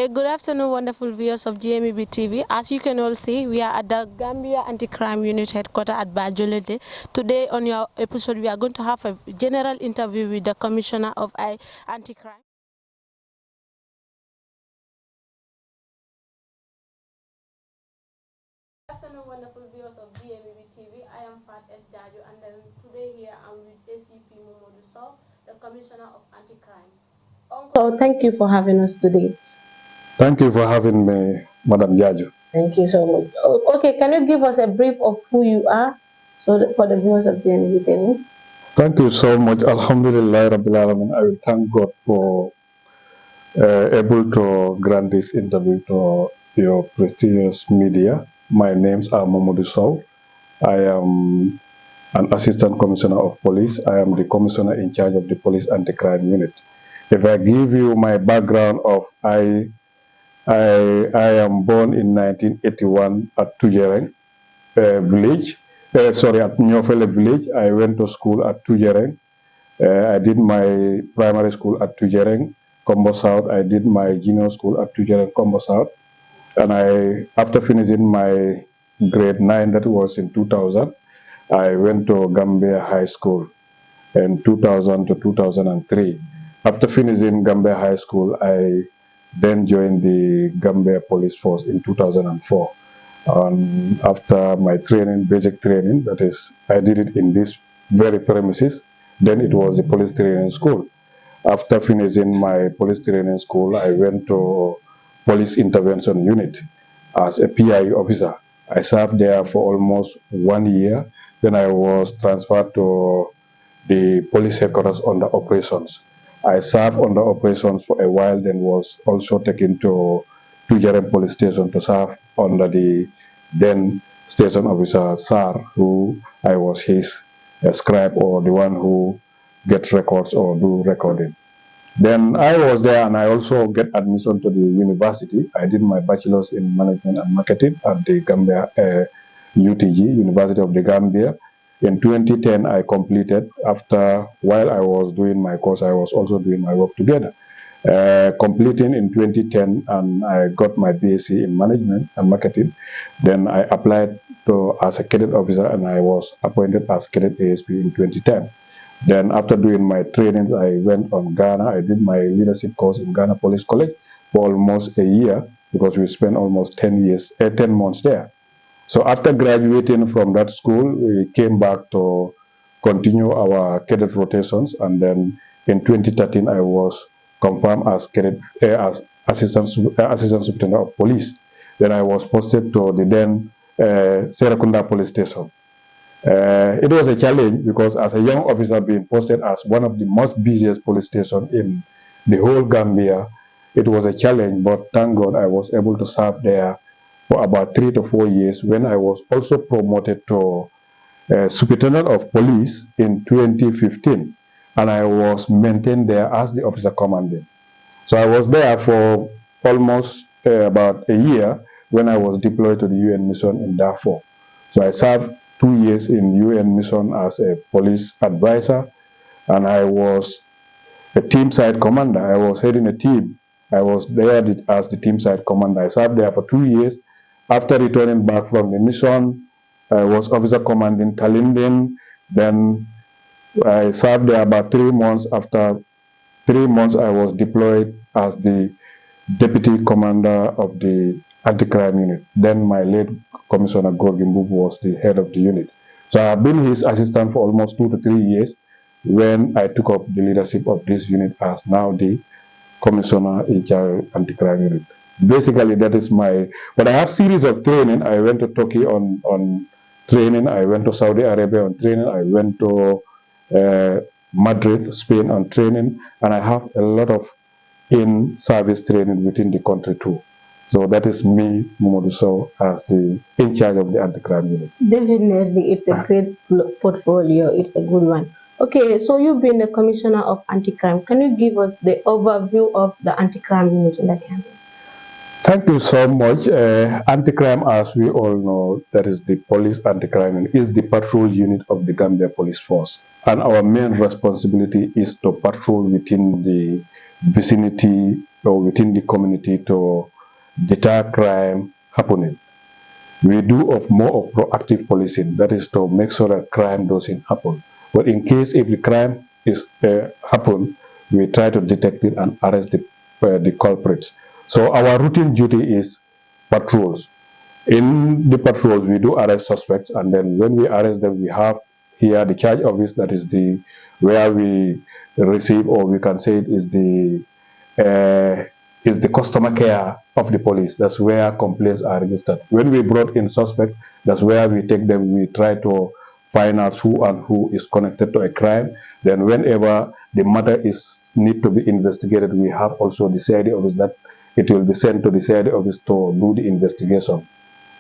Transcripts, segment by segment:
Good afternoon, wonderful viewers of GMEB TV. As you can all see, we are at the Gambia Anti-Crime Unit headquarters at Bajolede. Today on your episode, we are going to have a general interview with the Commissioner of Anti-Crime. Good afternoon, wonderful viewers of GMEB TV. I am Fat S. Dajo, and then today here I'm with ACP Momodu Sowe, the Commissioner of Anti-Crime. So thank you for having us today. Thank you for having me, Madam Jaju. Thank you so much. Okay, can you give us a brief of who you are for the viewers of GNV TV? Thank you so much. Alhamdulillah Rabbil Alamin. I will thank God for able to grant this interview to your prestigious media. My names are Momodu Sowe. I am an Assistant Commissioner of Police. I am the Commissioner in charge of the Police Anti-Crime Unit. If I give you my background of I am born in 1981 at Tujereng village. At Nyofele village. I went to school at Tujereng. I did my primary school at Tujereng, Combo South. I did my junior school at Tujereng, Combo South. And after finishing my grade 9, that was in 2000, I went to Gambia High School in 2000 to 2003. After finishing Gambia High School, I then joined the Gambia Police Force in 2004. After my training, basic training, that is, I did it in this very premises. Then it was the police training school. After finishing my police training school, I went to police intervention unit as a PI officer. I served there for almost 1 year. Then I was transferred to the police headquarters under operations. I served under operations for a while, then was also taken to Tujerem police station to serve under the then station officer Sar, who I was his scribe, or the one who gets records or do recording. Then I was there, and I also get admission to the university. I did my bachelor's in management and marketing at the Gambia UTG, University of the Gambia. In 2010, I completed. While I was doing my course, I was also doing my work together. Completing in 2010, and I got my BSc in management and marketing. Then I applied as a cadet officer, and I was appointed as cadet ASP in 2010. Then after doing my trainings, I went on Ghana. I did my leadership course in Ghana Police College for almost a year, because we spent almost 10 months there. So after graduating from that school, we came back to continue our cadet rotations, and then in 2013, I was confirmed as assistant superintendent of police. Then I was posted to the then Serakunda police station. It was a challenge, because as a young officer being posted as one of the most busiest police stations in the whole Gambia, it was a challenge, but thank God I was able to serve there for about 3 to 4 years, when I was also promoted to Superintendent of Police in 2015, and I was maintained there as the officer commanding. So I was there for almost about a year when I was deployed to the UN mission in Darfur. So I served 2 years in UN mission as a police advisor, and I was a team site commander. I was heading a team. I was there as the team site commander. I served there for 2 years. After returning back from the mission, I was officer commanding Kalindin. Then I served there about 3 months. After 3 months, I was deployed as the deputy commander of the anti-crime unit. Then my late Commissioner Gorgimbu was the head of the unit. So I have been his assistant for almost 2 to 3 years when I took up the leadership of this unit as now the Commissioner in charge of anti-crime unit. Basically, that is but I have series of training. I went to Turkey on training. I went to Saudi Arabia on training. I went to Madrid, Spain on training. And I have a lot of in-service training within the country too. So that is me, Momodu Sowe, as in charge of the anti-crime unit. Definitely, it's a great portfolio. It's a good one. Okay, so you've been the Commissioner of Anti-Crime. Can you give us the overview of the anti-crime unit in the Gambia? Thank you so much. Anti-crime, as we all know, that is the police anti-crime unit, is the patrol unit of the Gambia Police Force. And our main responsibility is to patrol within the vicinity or within the community to deter crime happening. We do more of proactive policing, that is to make sure that crime doesn't happen. But in case if the crime is happen, we try to detect it and arrest the culprits. So our routine duty is patrols. In the patrols, we do arrest suspects, and then when we arrest them, we have here the charge office, that is the where we receive, or we can say it uh, is the customer care of the police. That's where complaints are registered. When we brought in suspect, that's where we take them. We try to find out who and who is connected to a crime. Then whenever the matter is need to be investigated, we have also the CID office that it will be sent to the CID office to do the investigation.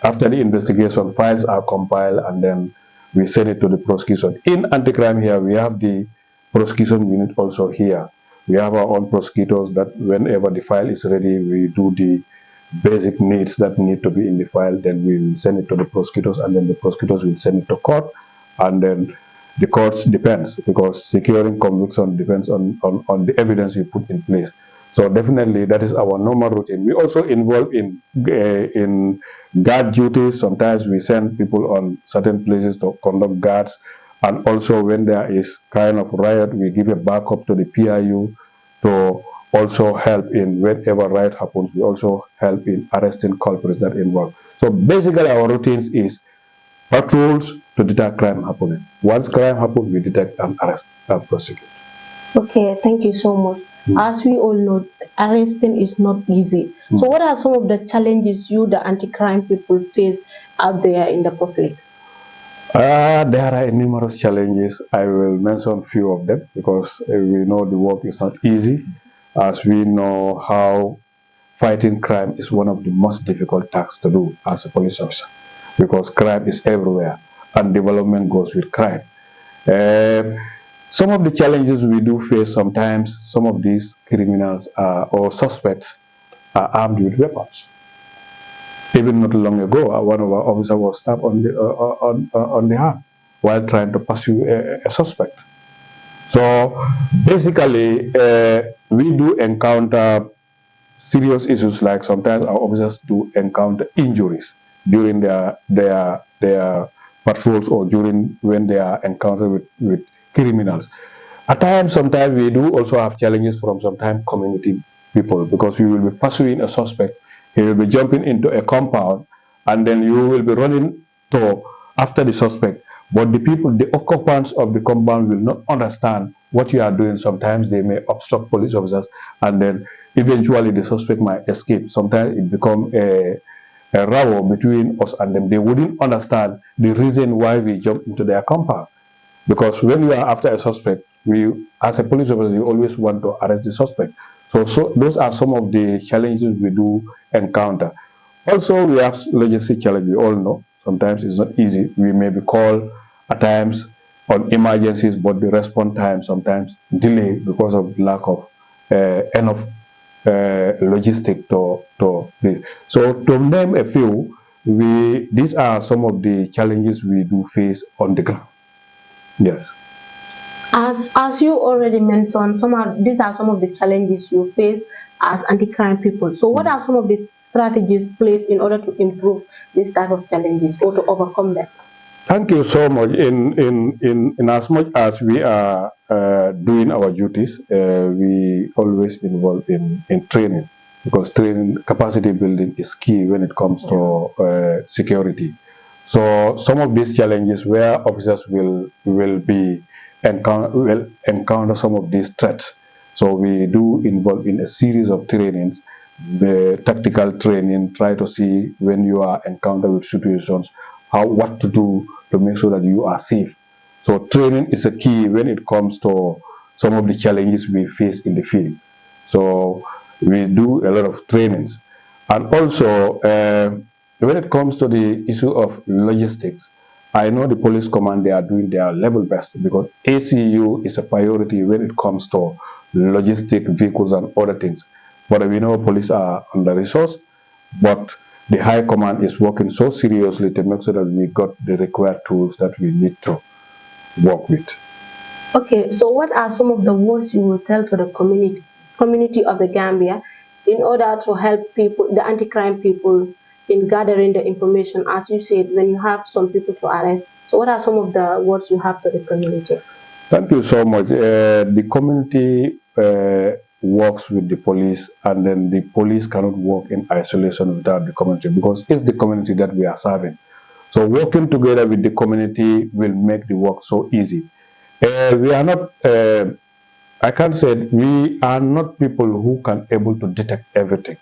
After the investigation, files are compiled and then we send it to the prosecution. In anti-crime here, we have the prosecution unit also here. We have our own prosecutors that whenever the file is ready, we do the basic needs that need to be in the file, then we will send it to the prosecutors, and then the prosecutors will send it to court, and then the courts depends, because securing conviction depends on the evidence you put in place. So definitely that is our normal routine. We also involve in guard duties. Sometimes we send people on certain places to conduct guards, and also when there is kind of riot, we give a backup to the PIU to also help in whenever riot happens. We also help in arresting culprits that involve. So basically our routines is patrols to deter crime happening. Once crime happens, we detect and arrest and prosecute. Okay, thank you so much. As we all know, arresting is not easy. So what are some of the challenges you, the anti-crime people, face out there in the public? There are numerous challenges. I will mention few of them because we know the work is not easy, as we know how fighting crime is one of the most difficult tasks to do as a police officer, because crime is everywhere and development goes with crime. Some of the challenges we do face, sometimes some of these criminals or suspects are armed with weapons. Even not long ago, one of our officers was stabbed on the hand while trying to pursue a suspect. So basically, we do encounter serious issues, like sometimes our officers do encounter injuries during their patrols, or during when they are encountered with criminals. At times, sometimes we do also have challenges from sometimes community people, because we will be pursuing a suspect. He will be jumping into a compound, and then you will be running to after the suspect. But the people, the occupants of the compound, will not understand what you are doing. Sometimes they may obstruct police officers, and then eventually the suspect might escape. Sometimes it becomes a row between us and them. They wouldn't understand the reason why we jump into their compound. Because when we are after a suspect, we, as a police officer, you always want to arrest the suspect. So those are some of the challenges we do encounter. Also, we have logistic challenge. We all know sometimes it's not easy. We may be called at times on emergencies, but the response time sometimes delay because of lack of enough logistic to this. So to name a few, these are some of the challenges we do face on the ground. Yes. As you already mentioned, these are some of the challenges you face as anti-crime people. So what are some of the strategies placed in order to improve this type of challenges or to overcome them? Thank you so much. In as much as we are doing our duties, we always involve in training, because training, capacity building is key when it comes to security. So some of these challenges where officers will encounter some of these threats. So we do involve in a series of trainings, the tactical training, try to see when you are encountered with situations, what to do to make sure that you are safe. So training is a key when it comes to some of the challenges we face in the field. So we do a lot of trainings. And also, when it comes to the issue of logistics, I know the police command, they are doing their level best, because ACU is a priority when it comes to logistic vehicles and other things. But we know police are under-resourced, but the high command is working so seriously to make sure that we got the required tools that we need to work with. Okay, so what are some of the words you will tell to the community of the Gambia in order to help people, the anti-crime people, in gathering the information, as you said, when you have some people to arrest? So what are some of the words you have to the community? Thank you so much. The community works with the police, and then the police cannot work in isolation without the community, because it's the community that we are serving. So working together with the community will make the work so easy. We are not, I can't say we are not people who can able to detect everything.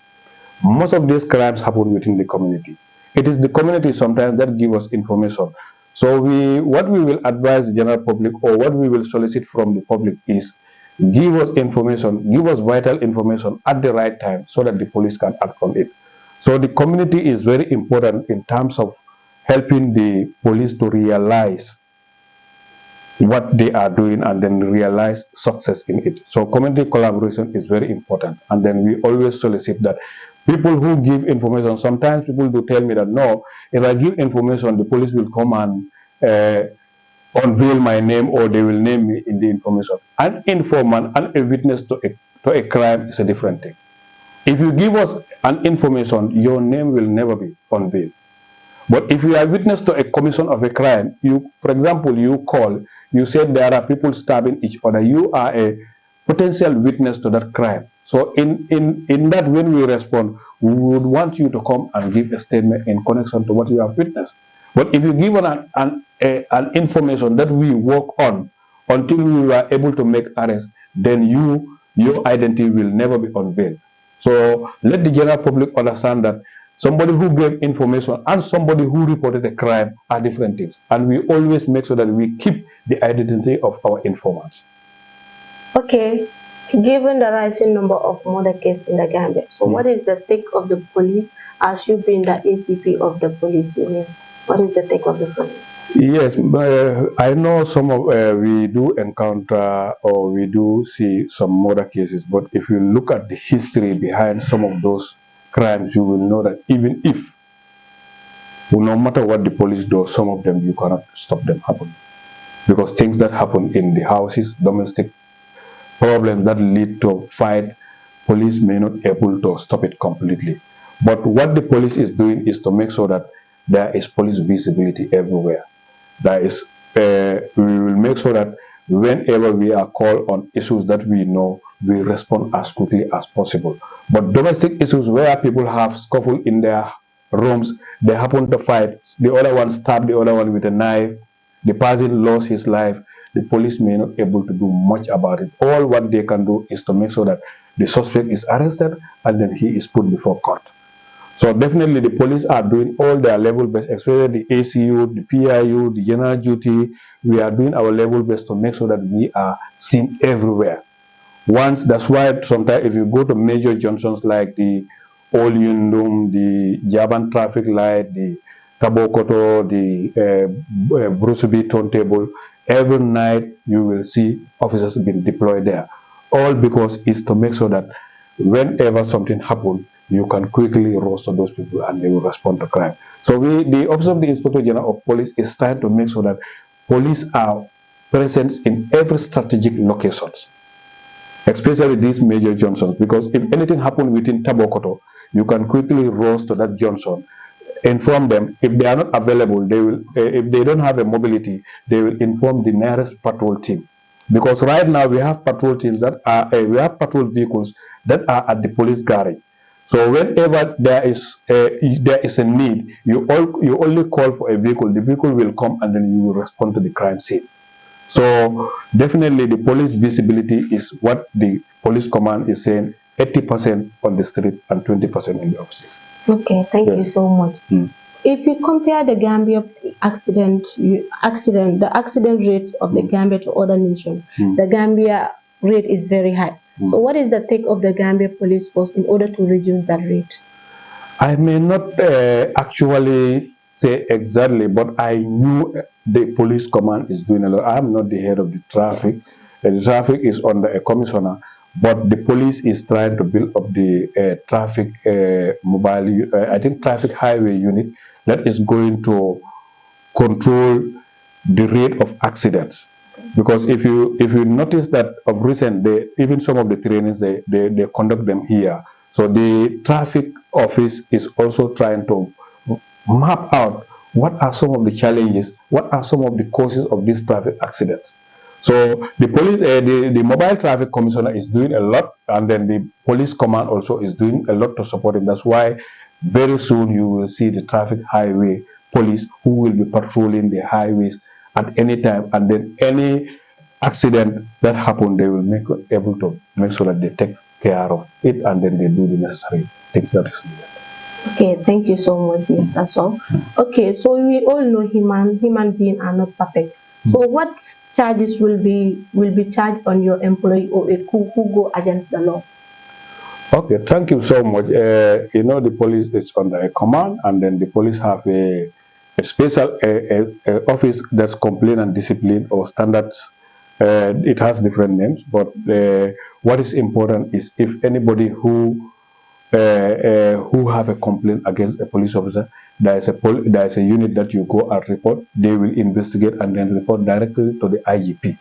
Most of these crimes happen within the community. It is the community sometimes that give us information. So what we will advise the general public, or what we will solicit from the public, is give us information, give us vital information at the right time so that the police can act on it. So the community is very important in terms of helping the police to realize what they are doing and then realize success in it. So community collaboration is very important, and then we always solicit that people who give information, sometimes people do tell me that no, if I give information, the police will come and unveil my name, or they will name me in the information. An informant and a witness to a crime is a different thing. If you give us an information, your name will never be unveiled. But if you are witness to a commission of a crime, for example, you call, you said there are people stabbing each other, you are a potential witness to that crime. So in that, when we respond, we would want you to come and give a statement in connection to what you have witnessed. But if you give an information that we work on until we are able to make arrest, then your identity will never be unveiled. So let the general public understand that somebody who gave information and somebody who reported a crime are different things. And we always make sure that we keep the identity of our informants. Okay. Given the rising number of murder cases in the Gambia, so what is the take of the police, as you being the ACP of the police union? What is the take of the police? Yes, I know some of we do encounter, or we do see some murder cases, but if you look at the history behind some of those crimes, you will know that even if, no matter what the police do, some of them you cannot stop them happening, because things that happen in the houses, domestic problems that lead to fight, police may not able to stop it completely. But what the police is doing is to make sure that there is police visibility everywhere. That is, we will make sure that whenever we are called on issues that we know, we respond as quickly as possible. But domestic issues where people have scuffle in their rooms, they happen to fight, the other one stabbed the other one with a knife, the person lost his life, the police may not be able to do much about it. All what they can do is to make sure that the suspect is arrested and then he is put before court. So definitely the police are doing all their level best, especially the ACU, the PIU, the general duty. We are doing our level best to make sure that we are seen everywhere. That's why sometimes if you go to major junctions like the Old Yundum, the Jaban traffic light, the Tabokoto, the Bruce B turntable, every night you will see officers being deployed there. All because it's to make sure that whenever something happens, you can quickly roster those people and they will respond to crime. So the Office of the Inspector General of Police is trying to make sure that police are present in every strategic locations, especially these major junctions, because if anything happens within Tabokoto, you can quickly rush to that junction, inform them. If they are not available, they will, if they don't have a mobility, they will inform the nearest patrol team. Because right now we have patrol teams that are, we have patrol vehicles that are at the police garage. So whenever there is a need, you only call for a vehicle. The vehicle will come and then you will respond to the crime scene. So definitely the police visibility is what the police command is saying, 80% on the street and 20% in the offices. Okay, thank you so much. If you compare the Gambia the accident rate of the Gambia to other nations, the Gambia rate is very high. So what is the take of the Gambia police force in order to reduce that rate? I may not actually say exactly, but I knew the police command is doing a lot. I'm not the head of the traffic. The traffic is under a commissioner, but the police is trying to build up the traffic mobile, I think traffic highway unit that is going to control the rate of accidents. Because if you notice that of recent, even some of the trainings they conduct them here. So the traffic office is also trying to map out what are some of the challenges, what are some of the causes of these traffic accidents. So the police, the mobile traffic commissioner is doing a lot, and then the police command also is doing a lot to support it. That's why very soon you will see the traffic highway police who will be patrolling the highways at any time, and then any accident that happen, they will make able to make sure that they take care of it, and then they do the necessary things that is needed. Okay, thank you so much, Mr. Sowe. Okay, so we all know human beings are not perfect. So what charges will be charged on your employee or a who go against the law? Okay, thank you so much. You know, the police is under a command, and then the police have a special office that's complaint and discipline or standards. It has different names, but what is important is if anybody who have a complaint against a police officer, there is a unit that you go and report. They will investigate and then report directly to the IGP.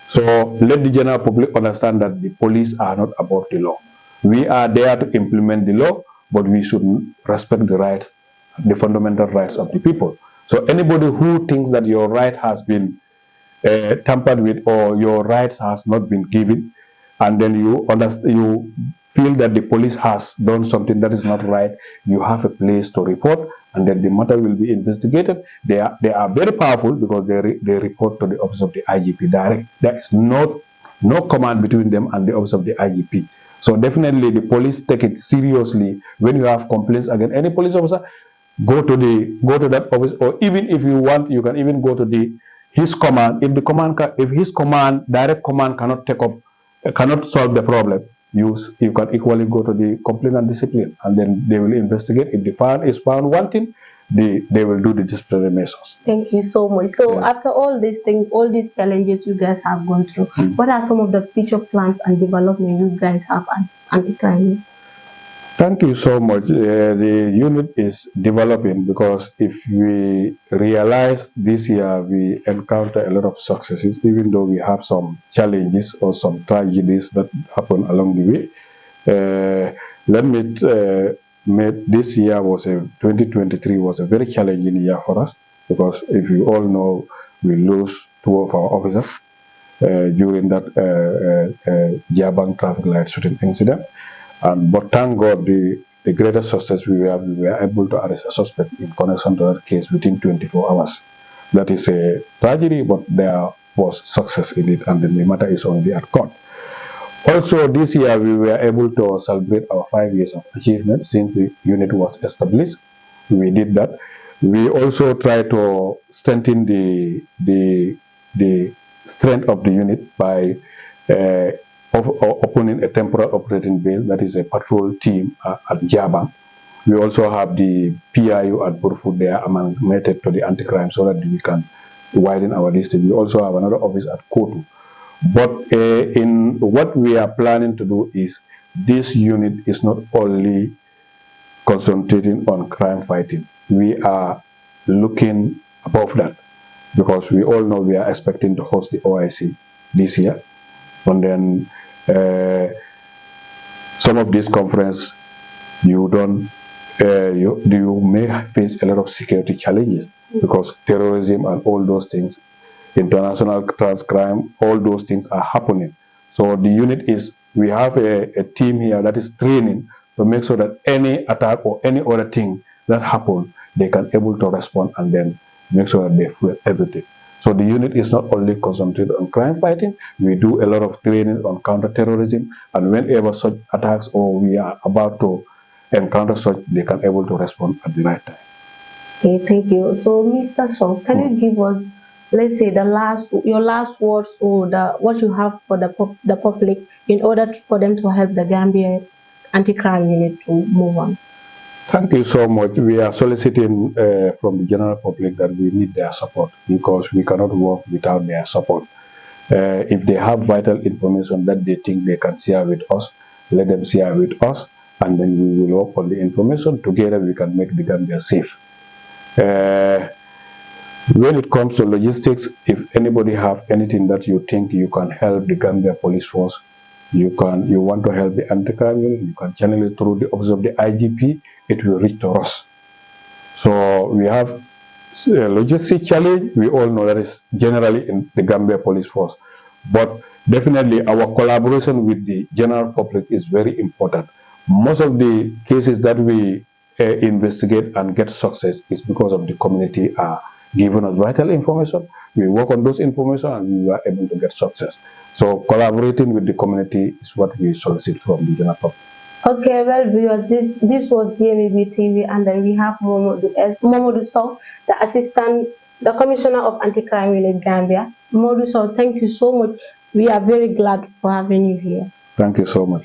So let the general public understand that the police are not above the law. We are there to implement the law, but we should respect the rights, the fundamental rights of the people. So anybody who thinks that your right has been tampered with or your rights has not been given, and then you feel that the police has done something that is not right, you have a place to report, and then the matter will be investigated. They are very powerful because they report to the office of the IGP direct. There is no command between them and the office of the IGP. So definitely the police take it seriously. When you have complaints against any police officer, go to that office, or even if you want, you can even go to his command. If his command, direct command, cannot solve the problem, you can equally go to the complaint and discipline, and then they will investigate. If the fan is found wanting, they will do the disciplinary measures. Thank you so much. So after all these things, all these challenges you guys have gone through, what are some of the future plans and development you guys have at anti-crime? Thank you so much. The unit is developing because if we realize this year we encounter a lot of successes, even though we have some challenges or some tragedies that happen along the way. This year 2023 was a very challenging year for us, because if you all know, we lost 2 of our officers during that Jabang traffic light shooting incident. But thank God, the greatest success we were able to arrest a suspect in connection to that case within 24 hours. That is a tragedy, but there was success in it, and then the matter is only at court. Also, this year we were able to celebrate our 5 years of achievement since the unit was established. We did that. We also try to strengthen the strength of the unit by opening a temporary operating base, that is a patrol team at Jabang. We also have the PIU at Burfoot. They are amalgamated to the anti-crime so that we can widen our distance. We also have another office at Kotu. But in what we are planning to do is, this unit is not only concentrating on crime fighting. We are looking above that, because we all know we are expecting to host the OIC this year. And then some of these conferences, you may face a lot of security challenges, because terrorism and all those things, international crime, all those things are happening. So the unit we have a team here that is training to make sure that any attack or any other thing that happens, they can able to respond and then make sure that they fulfill everything. So the unit is not only concentrated on crime fighting, we do a lot of training on counter-terrorism, and whenever such attacks or we are about to encounter such, they can able to respond at the right time. Okay, thank you. So, Mr. Sowe, can you give us, let's say, your last words, or what you have for the public in order for them to help the Gambia anti-crime unit to move on? Thank you so much. We are soliciting from the general public that we need their support, because we cannot work without their support. If they have vital information that they think they can share with us, let them share with us, and then we will work on the information. Together we can make the Gambia safe. When it comes to logistics, if anybody have anything that you think you can help the Gambia police force, you want to help the anti-crime unit, you can channel it through the office of the IGP, it will reach to us. So we have a logistic challenge, we all know that is generally in the Gambia police force, but definitely our collaboration with the general public is very important. Most of the cases that we investigate and get success is because of the community giving us vital information. We work on those information and we were able to get success. So collaborating with the community is what we solicit from the general public. Okay, well, viewers, this was GMEB TV, and then we have Momodu Sowe, the Commissioner of Anti-Crime Unit Gambia. Momodu Sowe, thank you so much. We are very glad for having you here. Thank you so much.